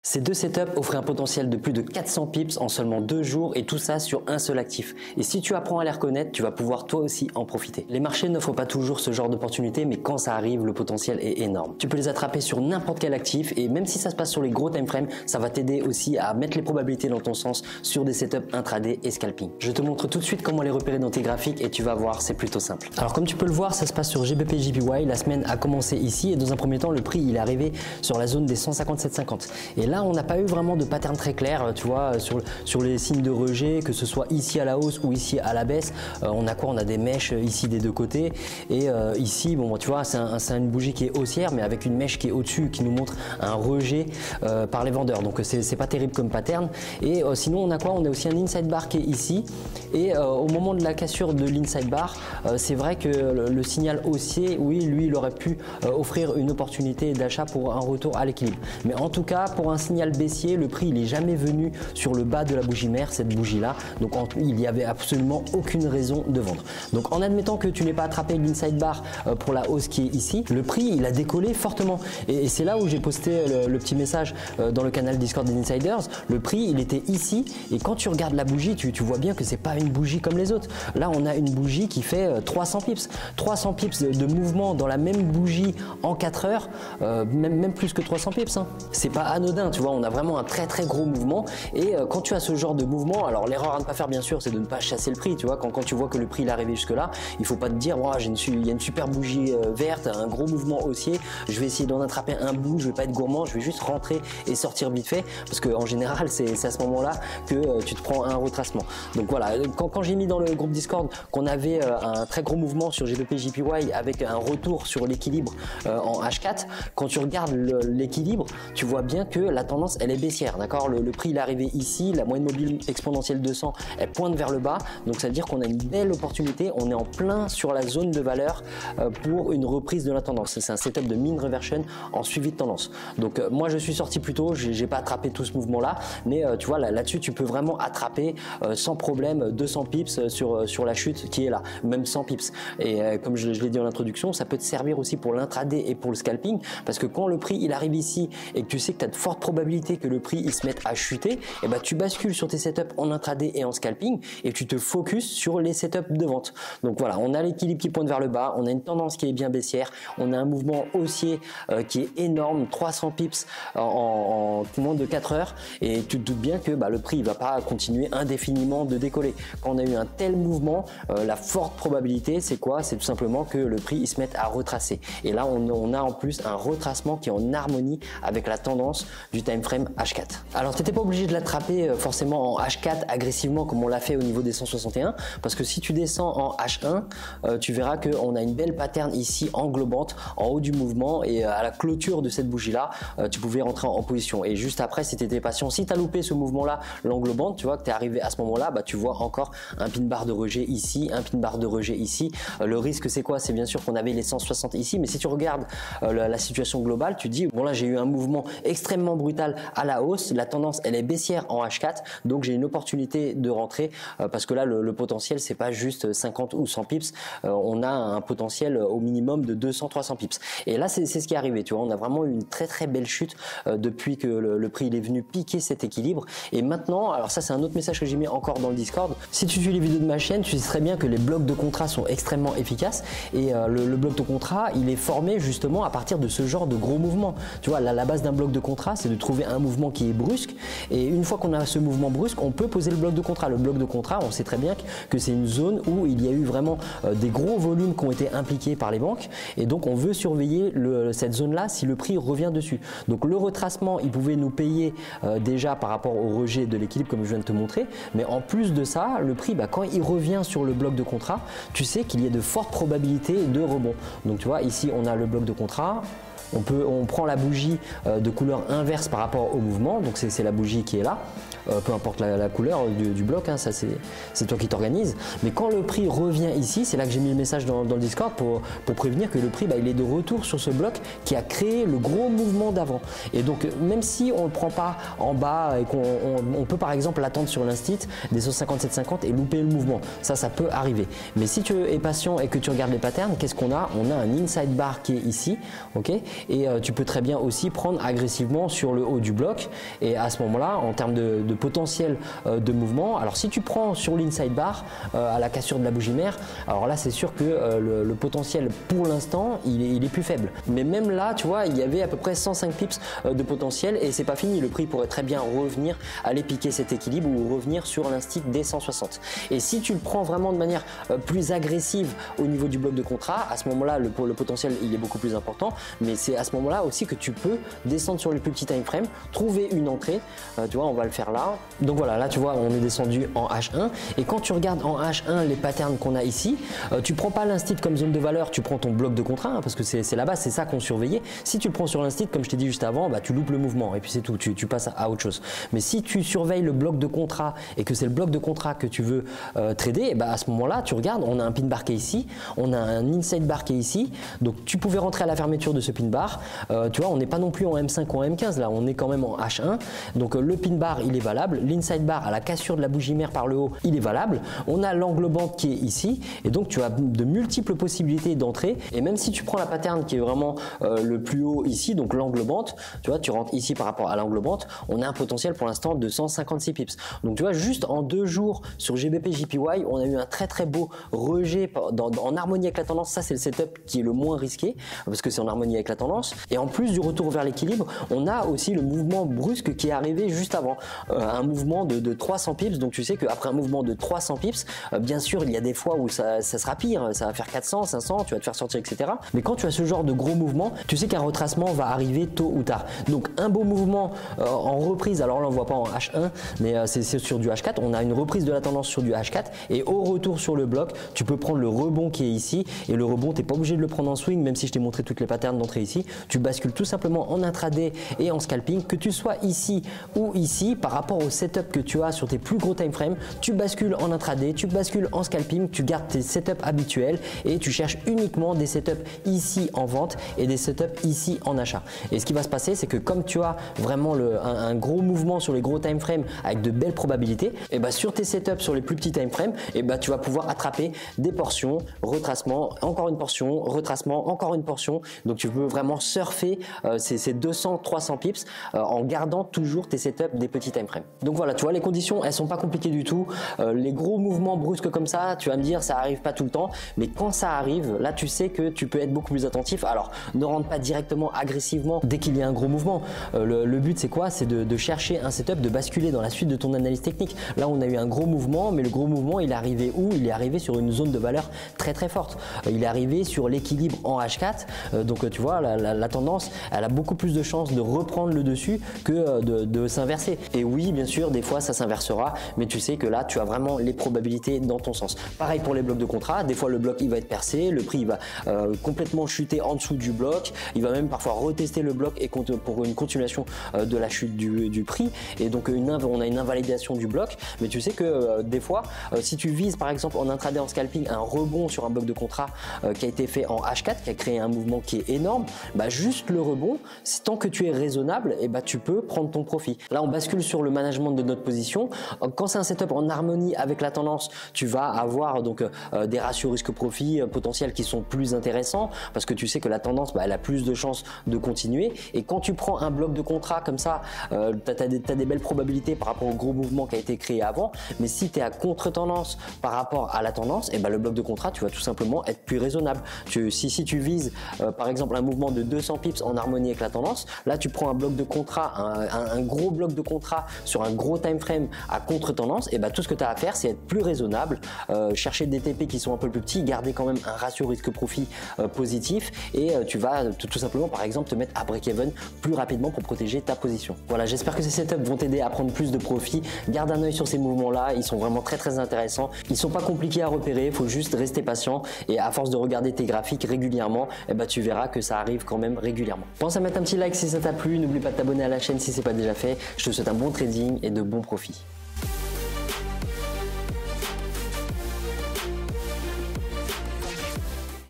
Ces deux setups offraient un potentiel de plus de 400 pips en seulement 2 jours et tout ça sur un seul actif. Et si tu apprends à les reconnaître, tu vas pouvoir toi aussi en profiter. Les marchés n'offrent pas toujours ce genre d'opportunité, mais quand ça arrive, le potentiel est énorme. Tu peux les attraper sur n'importe quel actif et même si ça se passe sur les gros time frames, ça va t'aider aussi à mettre les probabilités dans ton sens sur des setups intraday et scalping. Je te montre tout de suite comment les repérer dans tes graphiques et tu vas voir, c'est plutôt simple. Alors comme tu peux le voir, ça se passe sur GBP JPY, la semaine a commencé ici et dans un premier temps, le prix il est arrivé sur la zone des 157,50. Et là, on n'a pas eu vraiment de pattern très clair, tu vois, sur les signes de rejet, que ce soit ici à la hausse ou ici à la baisse. On a quoi? On a des mèches ici des deux côtés et ici, bon, tu vois, c'est une bougie qui est haussière, mais avec une mèche qui est au-dessus, qui nous montre un rejet par les vendeurs. Donc c'est pas terrible comme pattern. Et sinon, on a quoi? On a aussi un inside bar qui est ici. Et au moment de la cassure de l'inside bar, c'est vrai que le signal haussier, oui, lui, il aurait pu offrir une opportunité d'achat pour un retour à l'équilibre. Mais en tout cas, pour un signal baissier, le prix il est jamais venu sur le bas de la bougie mère, cette bougie là, donc il n'y avait absolument aucune raison de vendre. Donc en admettant que tu n'aies pas attrapé l'inside bar pour la hausse qui est ici, le prix il a décollé fortement et c'est là où j'ai posté le petit message dans le canal Discord des Insiders. Le prix il était ici et quand tu regardes la bougie, tu vois bien que c'est pas une bougie comme les autres. Là on a une bougie qui fait 300 pips de mouvement dans la même bougie en 4 heures, même plus que 300 pips, hein. C'est pas anodin, tu vois, on a vraiment un très gros mouvement et quand tu as ce genre de mouvement, alors l'erreur à ne pas faire bien sûr c'est de ne pas chasser le prix, tu vois, quand tu vois que le prix il est arrivé jusque là, il faut pas te dire oh, il y a une super bougie verte, un gros mouvement haussier, je vais essayer d'en attraper un bout, je vais pas être gourmand, je vais juste rentrer et sortir vite fait parce qu'en général c'est à ce moment là que tu te prends un retracement. Donc voilà, quand j'ai mis dans le groupe Discord qu'on avait un très gros mouvement sur GBP JPY avec un retour sur l'équilibre en H4, quand tu regardes l'équilibre, tu vois bien que la tendance elle est baissière, d'accord. Le prix il est arrivé ici, la moyenne mobile exponentielle 200 elle pointe vers le bas, donc ça veut dire qu'on a une belle opportunité, on est en plein sur la zone de valeur pour une reprise de la tendance. C'est un setup de mean reversion en suivi de tendance. Donc moi je suis sorti plus tôt, j'ai pas attrapé tout ce mouvement là, mais tu vois là-dessus tu peux vraiment attraper sans problème 200 pips sur la chute qui est là, même 100 pips. Et comme je l'ai dit en introduction, ça peut te servir aussi pour l'intraday et pour le scalping, parce que quand le prix il arrive ici et que tu sais que tu as de fortes probabilités que le prix il se mette à chuter, et ben tu bascules sur tes setups en intraday et en scalping et tu te focuses sur les setups de vente. Donc voilà, on a l'équilibre qui pointe vers le bas, on a une tendance qui est bien baissière, on a un mouvement haussier qui est énorme, 300 pips en moins de 4 heures et tu te doutes bien que le prix il va pas continuer indéfiniment de décoller. Quand on a eu un tel mouvement, la forte probabilité c'est quoi? C'est tout simplement que le prix il se mette à retracer. Et là on a en plus un retracement qui est en harmonie avec la tendance du time frame H4. Alors tu n'étais pas obligé de l'attraper forcément en H4 agressivement comme on l'a fait au niveau des 161, parce que si tu descends en H1, tu verras qu'on a une belle pattern ici englobante en haut du mouvement et à la clôture de cette bougie là, tu pouvais rentrer en position. Et juste après, si tu étais patient, si tu as loupé ce mouvement là, l'englobante, tu vois que tu es arrivé à ce moment là, tu vois encore un pin bar de rejet ici, un pin bar de rejet ici. Le risque c'est quoi? C'est bien sûr qu'on avait les 160 ici, mais si tu regardes la situation globale, tu dis bon là j'ai eu un mouvement extrêmement brutal à la hausse, la tendance elle est baissière en H4, donc j'ai une opportunité de rentrer parce que là le potentiel c'est pas juste 50 ou 100 pips, on a un potentiel au minimum de 200-300 pips. Et là c'est ce qui est arrivé, tu vois, on a vraiment eu une très belle chute depuis que le prix il est venu piquer cet équilibre. Et maintenant, alors ça c'est un autre message que j'ai mis encore dans le Discord, si tu suis les vidéos de ma chaîne, tu sais très bien que les blocs de contrat sont extrêmement efficaces et le bloc de contrat il est formé justement à partir de ce genre de gros mouvements. Tu vois, la base d'un bloc de contrat c'est de trouver un mouvement qui est brusque et une fois qu'on a ce mouvement brusque, on peut poser le bloc de contrat. Le bloc de contrat, on sait très bien que c'est une zone où il y a eu vraiment des gros volumes qui ont été impliqués par les banques et donc on veut surveiller cette zone là si le prix revient dessus. Donc le retracement il pouvait nous payer déjà par rapport au rejet de l'équilibre comme je viens de te montrer, mais en plus de ça le prix quand il revient sur le bloc de contrat, tu sais qu'il y a de fortes probabilités de rebond. Donc tu vois ici on a le bloc de contrat, on prend la bougie de couleur inverse par rapport au mouvement, donc c'est la bougie qui est là, peu importe la couleur du bloc, hein, ça c'est toi qui t'organise. Mais quand le prix revient ici, c'est là que j'ai mis le message dans le Discord pour prévenir que le prix il est de retour sur ce bloc qui a créé le gros mouvement d'avant. Et donc même si on ne le prend pas en bas et qu'on peut par exemple l'attendre sur l'instit des 157,50 et louper le mouvement, ça peut arriver. Mais si tu es patient et que tu regardes les patterns, qu'est-ce qu'on a? On a un inside bar qui est ici, ok, et tu peux très bien aussi prendre agressivement sur le haut du bloc, et à ce moment-là, en termes de potentiel de mouvement, alors si tu prends sur l'inside bar à la cassure de la bougie mère, alors là c'est sûr que le potentiel pour l'instant il est plus faible, mais même là tu vois il y avait à peu près 105 pips de potentiel et c'est pas fini, le prix pourrait très bien revenir, aller piquer cet équilibre ou revenir sur l'instick des 160. Et si tu le prends vraiment de manière plus agressive au niveau du bloc de contrat, à ce moment-là le potentiel il est beaucoup plus important, mais c'est à ce moment-là aussi que tu peux descendre sur les plus petits time frames, trouver une entrée, tu vois on va le faire là. Donc voilà, là tu vois on est descendu en H1 et quand tu regardes en H1 les patterns qu'on a ici, tu prends pas l'instick comme zone de valeur, tu prends ton bloc de contrat hein, parce que c'est la base, c'est ça qu'on surveillait. Si tu le prends sur l'instick comme je t'ai dit juste avant, bah, tu loupes le mouvement et puis c'est tout, tu passes à autre chose. Mais si tu surveilles le bloc de contrat et que c'est le bloc de contrat que tu veux trader, et bah, à ce moment-là tu regardes, on a un pin bar qui est ici, on a un inside bar qui est ici, donc tu pouvais rentrer à la fermeture de ce pin bar, tu vois on n'est pas non plus en M5 ou en M15, là on est quand même en H1, donc le pin bar il est valable, l'inside bar à la cassure de la bougie mère par le haut il est valable, on a l'englobante qui est ici et donc tu as de multiples possibilités d'entrée, et même si tu prends la pattern qui est vraiment le plus haut ici, donc l'englobante, tu vois tu rentres ici par rapport à l'englobante, on a un potentiel pour l'instant de 156 pips. Donc tu vois juste en 2 jours sur GBP JPY on a eu un très beau rejet en harmonie avec la tendance, ça c'est le setup qui est le moins risqué parce que c'est en harmonie avec la tendance, et en plus du retour vers l'équilibre on a aussi le mouvement brusque qui est arrivé juste avant, un mouvement de 300 pips, donc tu sais qu'après un mouvement de 300 pips, bien sûr il y a des fois où ça sera pire, ça va faire 400, 500, tu vas te faire sortir etc. Mais quand tu as ce genre de gros mouvement, tu sais qu'un retracement va arriver tôt ou tard. Donc un beau mouvement en reprise, alors là on voit pas en H1 mais c'est sur du H4, on a une reprise de la tendance sur du H4 et au retour sur le bloc tu peux prendre le rebond qui est ici, et le rebond t'es pas obligé de le prendre en swing même si je t'ai montré toutes les patterns d'entrée ici, tu bascules tout simplement en intraday et en scalping, que tu sois ici ou ici par rapport au setup que tu as sur tes plus gros time frames, tu bascules en intraday, tu bascules en scalping, tu gardes tes setups habituels et tu cherches uniquement des setups ici en vente et des setups ici en achat. Et ce qui va se passer c'est que comme tu as vraiment un gros mouvement sur les gros time frames avec de belles probabilités, et bah sur tes setups sur les plus petits time frames, et bah tu vas pouvoir attraper des portions, retracement, encore une portion, retracement, encore une portion, donc tu peux vraiment surfer ces 200-300 pips en gardant toujours tes setups des petits time frames. Donc voilà, tu vois les conditions elles sont pas compliquées du tout, les gros mouvements brusques comme ça, tu vas me dire ça arrive pas tout le temps, mais quand ça arrive, là tu sais que tu peux être beaucoup plus attentif. Alors ne rentre pas directement agressivement dès qu'il y a un gros mouvement, le but c'est quoi? C'est de chercher un setup, de basculer dans la suite de ton analyse technique. Là on a eu un gros mouvement, mais le gros mouvement il est arrivé où? Il est arrivé sur une zone de valeur très forte, il est arrivé sur l'équilibre en H4, donc tu vois la tendance elle a beaucoup plus de chances de reprendre le dessus que de s'inverser. Et oui bien sûr des fois ça s'inversera, mais tu sais que là tu as vraiment les probabilités dans ton sens. Pareil pour les blocs de contrat, des fois le bloc il va être percé, le prix il va complètement chuter en dessous du bloc, il va même parfois retester le bloc et pour une continuation de la chute du prix, et donc on a une invalidation du bloc. Mais tu sais que des fois si tu vises par exemple en intraday en scalping un rebond sur un bloc de contrat qui a été fait en H4, qui a créé un mouvement qui est énorme, bah juste le rebond, tant que tu es raisonnable, et bah tu peux prendre ton profit. Là on bascule sur le management de notre position. Quand c'est un setup en harmonie avec la tendance, tu vas avoir donc des ratios risque-profit potentiels qui sont plus intéressants parce que tu sais que la tendance bah, elle a plus de chances de continuer, et quand tu prends un bloc de contrat comme ça, tu as des belles probabilités par rapport au gros mouvement qui a été créé avant. Mais si tu es à contre-tendance par rapport à la tendance, et bah, le bloc de contrat tu vas tout simplement être plus raisonnable. Si tu vises par exemple un mouvement de 200 pips en harmonie avec la tendance, là tu prends un bloc de contrat, un gros bloc de contrat sur un gros time frame à contre-tendance, et bah, tout ce que tu as à faire c'est être plus raisonnable, chercher des TP qui sont un peu plus petits, garder quand même un ratio risque-profit positif, et tu vas tout simplement par exemple te mettre à break-even plus rapidement pour protéger ta position. Voilà, j'espère que ces setups vont t'aider à prendre plus de profit. Garde un œil sur ces mouvements là, ils sont vraiment très intéressants, ils sont pas compliqués à repérer, il faut juste rester patient, et à force de regarder tes graphiques régulièrement, et bah, tu verras que ça arrive quand même régulièrement. Pense à mettre un petit like si ça t'a plu, n'oublie pas de t'abonner à la chaîne si c'est pas déjà fait. Je te souhaite un bon trading et de bons profits.